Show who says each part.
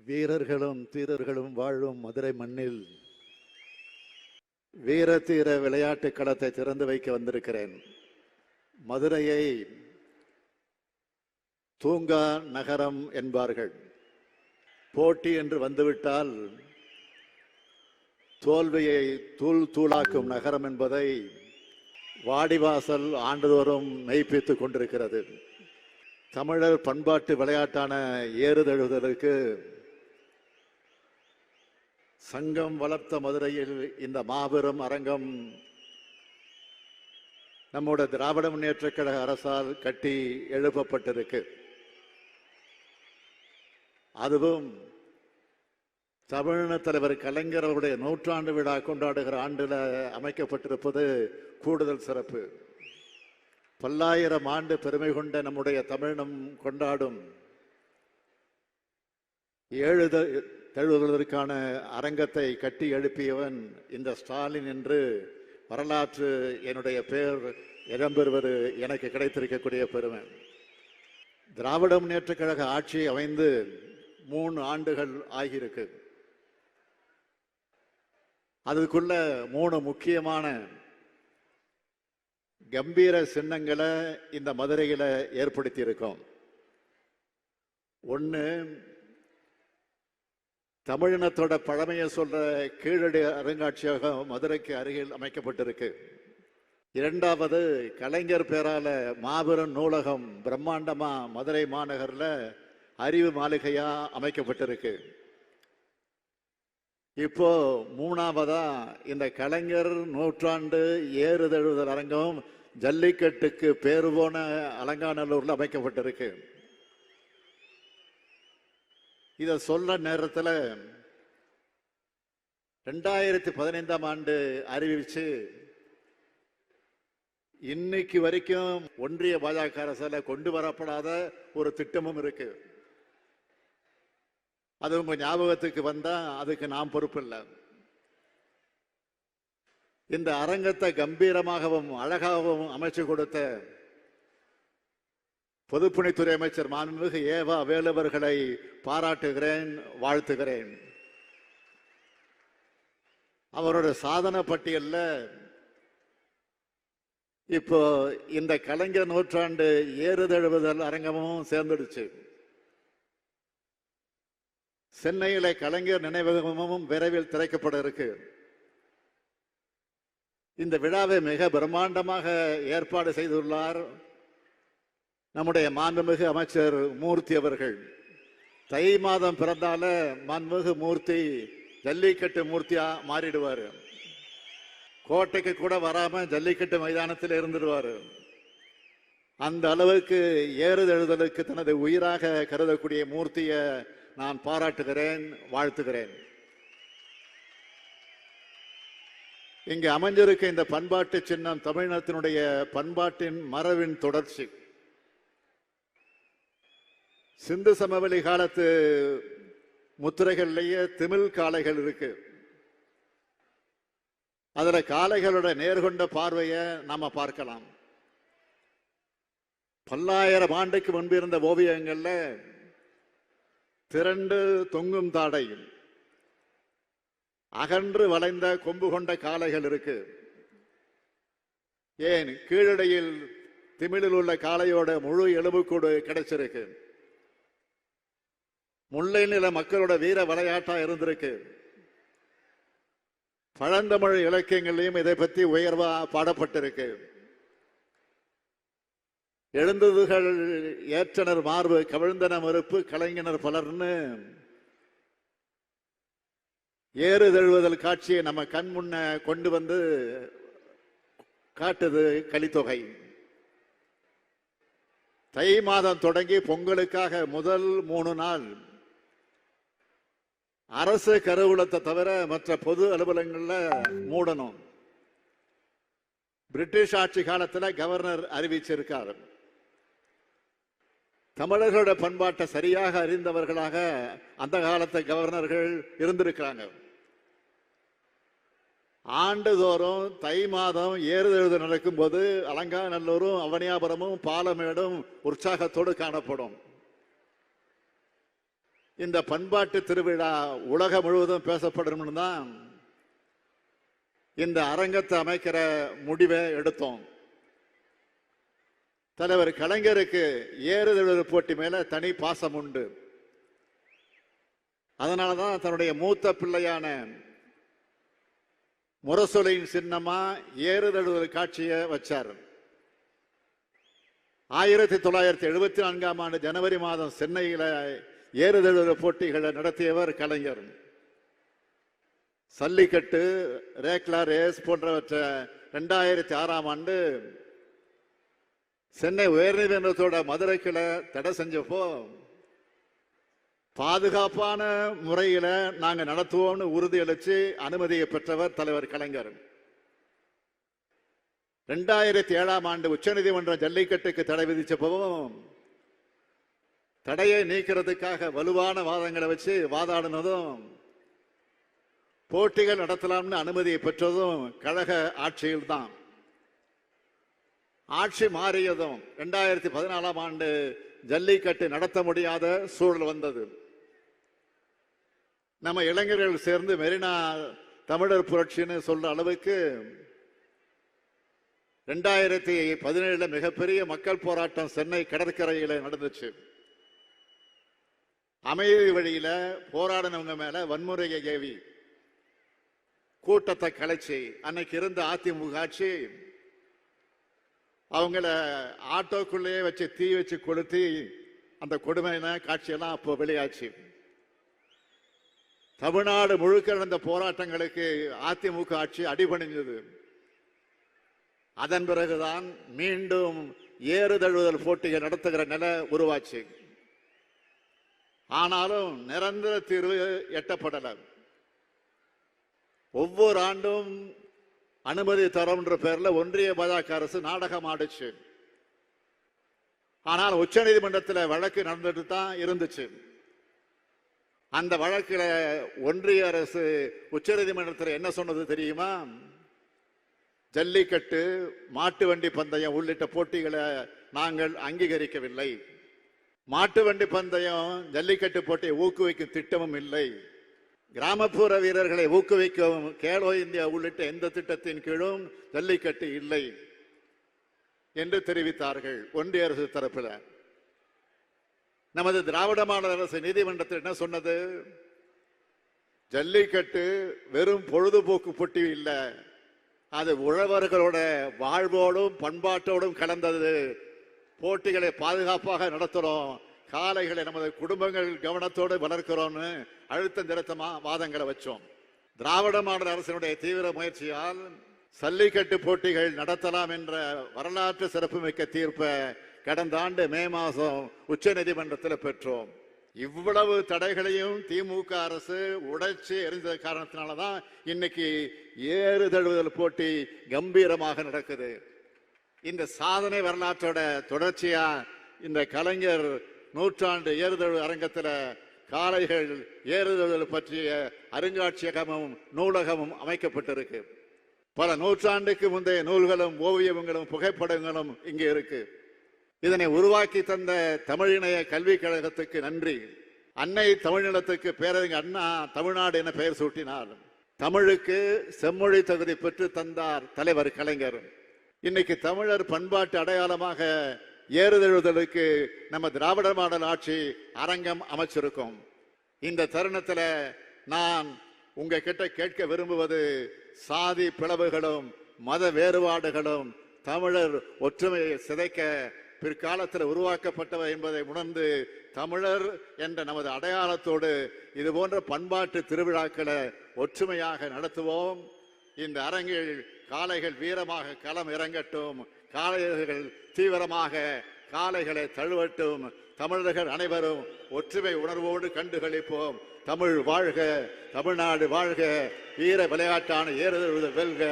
Speaker 1: வீரர்களும் தீரர்களும் வாழும் மதுரை மண்ணில் வீர தீர விளையாட்டு களத்தை திறந்து வைக்க வந்திருக்கிறேன். மதுரையை தூங்கா நகரம் என்பார்கள். போட்டி என்று வந்துவிட்டால் தோல்வியை தூள் தூளாக்கும் நகரம் என்பதை வாடிவாசல் ஆண்டுதோறும் மெய்ப்பித்துக் கொண்டிருக்கிறது. தமிழர் பண்பாட்டு விளையாட்டான ஏறுதழுவுதலுக்கு சங்கம் வளர்த்த மதுரையில் இந்த மாபெரும் அரங்கம் நம்முடைய திராவிட முன்னேற்ற கழக அரசால் கட்டி எழுப்பப்பட்டிருக்கு. அதுவும் தமிழின தலைவர் கலைஞர் அவருடைய 100ஆண்டு விழா கொண்டாடுகிற ஆண்டில் அமைக்கப்பட்டிருப்பது கூடுதல் சிறப்பு. பல்லாயிரம் ஆண்டு பெருமை கொண்ட நம்முடைய தமிழினம் கொண்டாடும் தழுவுவதற்கான அரங்கத்தை கட்டி எழுப்பியவன் இந்த ஸ்டாலின் என்று வரலாற்று என்னுடைய பெயர் இடம்பெறுவது எனக்கு கிடைத்திருக்கக்கூடிய பெருமை. திராவிட முன்னேற்ற கழக ஆட்சி அமைந்து 3 ஆண்டுகள் ஆகியிருக்கு. அதுக்குள்ள 3 முக்கியமான கம்பீர சின்னங்களை இந்த மதுரையில ஏற்படுத்தி இருக்கோம். ஒன்று, தமிழினத்தோட பழமையை சொல்ற கீழடி அருங்காட்சியகம் மதுரைக்கு அருகில் அமைக்கப்பட்டிருக்கு. 2வது, கலைஞர் பேரால மாபெரும் நூலகம் பிரம்மாண்டமா மதுரை மாநகர்ல அறிவு மாளிகையா அமைக்கப்பட்டிருக்கு. இப்போ 3வதா இந்த கலைஞர் 100ஆண்டு ஏறுதழுவுதல் அரங்கம் ஜல்லிக்கட்டுக்கு பேரு போன அலங்காநல்லூர்ல அமைக்கப்பட்டிருக்கு. இத சொல்ற நேரத்தில் 2015ஆம் ஆண்டு அறிவிச்சு இன்னைக்கு வரைக்கும் ஒன்றிய பாஜக அரசால கொண்டு வரப்படாத ஒரு திட்டமும் இருக்கு. அது உங்க ஞாபகத்துக்கு வந்தா அதுக்கு நாம் பொறுப்பில்லை. இந்த அரங்கத்தை கம்பீரமாகவும் அழகாகவும் அமைச்சு கொடுத்த பொதுப்பணித்துறை அமைச்சர் மாண்புமிகு ஏவா வேலுவர்களை பாராட்டுகிறேன், வாழ்த்துகிறேன். அவரோட சாதனை பட்டியல்ல இப்போ இந்த கலைஞர் 100ஆண்டு ஏறுதழுவுதல் அரங்கமும் சேர்ந்துடுச்சு. சென்னையில கலைஞர் நினைவகமும் விரைவில் திறக்கப்பட இருக்கு. இந்த விழாவை மிக பிரம்மாண்டமாக ஏற்பாடு செய்துள்ளார் நம்முடைய மாண்புமிகு அமைச்சர் மூர்த்தி அவர்கள். தை மாதம் பிறந்தால மாண்புமிகு மூர்த்தி ஜல்லிக்கட்டு மூர்த்தியா மாறிடுவார். கோட்டைக்கு கூட வராம ஜல்லிக்கட்டு மைதானத்தில் இருந்துடுவார். அந்த அளவுக்கு ஏறுதழுதலுக்கு தனது உயிராக கருதக்கூடிய மூர்த்தியை நான் பாராட்டுகிறேன், வாழ்த்துகிறேன். இங்கு அமைஞ்சிருக்க இந்த பண்பாட்டு சின்னம் தமிழினத்தினுடைய பண்பாட்டின் மரபின் தொடர்ச்சி. சிந்து சமவெளி காலத்து முத்திரைகள்லேயே திமிழ் காளைகள் இருக்கு. அதுல காளைகளோட நேர்கொண்ட பார்வையை நாம பார்க்கலாம். பல்லாயிரம் ஆண்டுக்கு முன்பு இருந்த ஓவியங்கள்ல திரண்டு தொங்கும் தாடை, அகன்று வளைந்த கொம்பு கொண்ட காளைகள் இருக்கு. ஏன் கீழடையில் திமிழில் உள்ள காளையோட முழு எலும்புக்கூடு கிடைச்சிருக்கு. முல்லை நில மக்களோட வீர விளையாட்டா இருந்திருக்கு. பழந்தமிழ் இலக்கியங்களையும் இதை பற்றி உயர்வா பாடப்பட்டிருக்கு. எழுந்ததுகள் ஏற்றனர் மார்பு கவிழ்ந்தன மறுப்பு கலைஞனர் பலர்னு ஏறுதழுவுதல் காட்சியை நம்ம கண் முன்ன கொண்டு வந்து காட்டுது கலித்தொகை. தை மாதம் தொடங்கி பொங்கலுக்காக முதல் 3 நாள் அரசு கருவூலத்தை தவிர மற்ற பொது அலுவலகங்கள்ல மூடணும். பிரிட்டிஷ் ஆட்சி காலத்தில் கவர்னர் அறிவிச்சிருக்கார். தமிழர்களோட பண்பாட்டை சரியாக அறிந்தவர்களாக அந்த காலத்து கவர்னர்கள் இருந்திருக்கிறாங்க. ஆண்டுதோறும் தை மாதம் ஏறுதழுவுதல் நடக்கும் போது அலங்காநல்லூரும் அவனியாபுரமும் பாலமேடும் உற்சாகத்தோடு காணப்படும். இந்த பண்பாட்டு திருவிழா உலகம் முழுவதும் பேசப்படணும்னு தான் இந்த அரங்கத்தை அமைக்கிற முடிவை எடுத்தோம். தலைவர் கலைஞருக்கு ஏறுதழுவு போட்டி மேல தனி பாசம் உண்டு. அதனாலதான் தன்னுடைய மூத்த பிள்ளையான முரசொலியின் சின்னமா ஏறுதழுவு காட்சியை வச்சார். 1974ஆம் ஆண்டு ஜனவரி மாதம் சென்னையில ஏறுதழுவு போட்டிகளை நடத்தியவர் கலைஞர். சல்லிக்கட்டு, ரேக்லா ரேஸ் போன்றவற்றை 2006ஆம் ஆண்டு சென்னை உயர்நீதிமன்றத்தோட மதுரை கிளை தடை செஞ்சப்போ பாதுகாப்பான முறையில நாங்க நடத்துவோம்னு உறுதியளிச்சு அனுமதியை பெற்றவர் தலைவர் கலைஞர். 2007ஆம் ஆண்டு உச்சநீதிமன்றம் ஜல்லிக்கட்டுக்கு தடை விதிச்சப்பவும் தடையை நீக்கிறதுக்காக வலுவான வாதங்களை வச்சு வாதாடினதும் போட்டிகள் நடத்தலாம்னு அனுமதியை பெற்றதும் கழக ஆட்சியில் தான். ஆட்சி மாறியதும் 2014ஆம் ஆண்டு ஜல்லிக்கட்டு நடத்த முடியாத சூழல் வந்தது. நம்ம இளைஞர்கள் சேர்ந்து மெரினா தமிழர் புரட்சின்னு சொல்ற அளவுக்கு 2017 மிகப்பெரிய மக்கள் போராட்டம் சென்னை கடற்கரையில நடந்துச்சு. அமைதி வழியில போராடினவங்க மேல வன்முறையை ஏவி கூட்டத்தை கலைச்சி அன்னைக்கு இருந்த அதிமுக ஆட்சி அவங்கள ஆட்டோக்குள்ளேயே வச்சு தீ வச்சு கொளுத்தி அந்த கொடுமையான காட்சியெல்லாம் அப்போ வெளியாச்சு. தமிழ்நாடு முழுக்க நடந்த போராட்டங்களுக்கு அதிமுக ஆட்சி அடிபணிஞ்சது. அதன் பிறகுதான் மீண்டும் ஏறுதழுவுதல் போட்டிகள் நடத்துகிற நிலை உருவாச்சு. ஆனாலும் நிரந்தர தீர்வு எட்டப்படல. ஒவ்வொரு ஆண்டும் அனுமதி தரம்ன்ற பேர்ல ஒன்றிய பாஜக அரசு நாடகம் ஆடுச்சு. ஆனால் உச்ச நீதிமன்றத்தில் வழக்கு நடந்துட்டு தான் இருந்துச்சு. அந்த வழக்கில் ஒன்றிய அரசு உச்ச நீதிமன்றத்தில் என்ன சொன்னது தெரியுமா? ஜல்லிக்கட்டு, மாட்டு வண்டி பந்தயம் உள்ளிட்ட போட்டிகளை நாங்கள் அங்கீகரிக்கவில்லை. மாட்டு வண்டி பந்தயம், ஜல்லிக்கட்டு போட்டியை ஊக்குவிக்கும் திட்டமும் இல்லை. கிராமப்புற வீரர்களை ஊக்குவிக்கும் கேலோ இந்தியா உள்ளிட்ட எந்த திட்டத்தின் கீழும் ஜல்லிக்கட்டு இல்லை என்று தெரிவித்தார்கள் ஒன்றிய அரசு தரப்பில். நமது திராவிட மாடல் அரசு நீதிமன்றத்தில் என்ன சொன்னது? ஜல்லிக்கட்டு வெறும் பொழுதுபோக்கு போட்டி இல்லை, அது உழவர்களோட வாழ்வோடும் பண்பாட்டோடும் கலந்தது. போட்டிகளை பாதுகாப்பாக நடத்துறோம், காளைகளை நமது குடும்பங்கள் கவனத்தோடு வளர்க்கிறோம்னு அழுத்தம் திருத்தமா வாதங்களை வச்சோம். திராவிட மாடல் அரசினுடைய தீவிர முயற்சியால் ஜல்லிக்கட்டு போட்டிகள் நடத்தலாம் என்ற வரலாற்று சிறப்புமிக்க தீர்ப்பை கடந்த ஆண்டு மே மாதம் உச்ச நீதிமன்றத்தில் பெற்றோம். இவ்வளவு தடைகளையும் திமுக அரசு உடைச்சு எரிஞ்சது காரணத்தினாலதான் இன்னைக்கு ஏறு தழுவுதல் போட்டி கம்பீரமாக நடக்குது. இந்த சாதனை வரலாற்றோட தொடர்ச்சியா இந்த கலைஞர் நூற்றாண்டு ஏறுதழு அரங்கத்தில் காளைகள் ஏறுதழுதல் பற்றிய அருங்காட்சியகமும் நூலகமும் அமைக்கப்பட்டிருக்கு. பல நூற்றாண்டுக்கு முந்தைய நூல்களும் ஓவியங்களும் புகைப்படங்களும் இங்கே இருக்கு. இதனை உருவாக்கி தந்த தமிழிணைய கல்விக் கழகத்துக்கு நன்றி. அன்னை தமிழ்நிலத்துக்கு பேரறிஞர் அண்ணா தமிழ்நாடு என பெயர் சூட்டினார். தமிழுக்கு செம்மொழி தகுதி பெற்று தந்தார் தலைவர் கலைஞர். இன்னைக்கு தமிழர் பண்பாட்டு அடையாளமாக ஏறுதழுவுதலுக்கு நம்ம திராவிட மாடல் ஆட்சி அரங்கம் அமைச்சிருக்கோம். இந்த தருணத்துல நான் உங்ககிட்ட கேட்க விரும்புவது, சாதி பிளவுகளும் மத வேறுபாடுகளும் தமிழர் ஒற்றுமையை சிதைக்க பிற்காலத்தில் உருவாக்கப்பட்டவை என்பதை உணர்ந்து தமிழர் என்ற நமது அடையாளத்தோடு இது போன்ற பண்பாட்டு திருவிழாக்களை ஒற்றுமையாக நடத்துவோம். இந்த அரங்கில் காளைகள் வீரமாக களம் இறங்கட்டும், காளையர்கள் தீவிரமாக காளைகளை தழுவட்டும். தமிழர்கள் அனைவரும் ஒற்றுமை உணர்வோடு கண்டுகளிப்போம். தமிழ் வாழ்க, தமிழ்நாடு வாழ்க, வீர விளையாட்டான ஏறுதழுவுதல் வெல்க.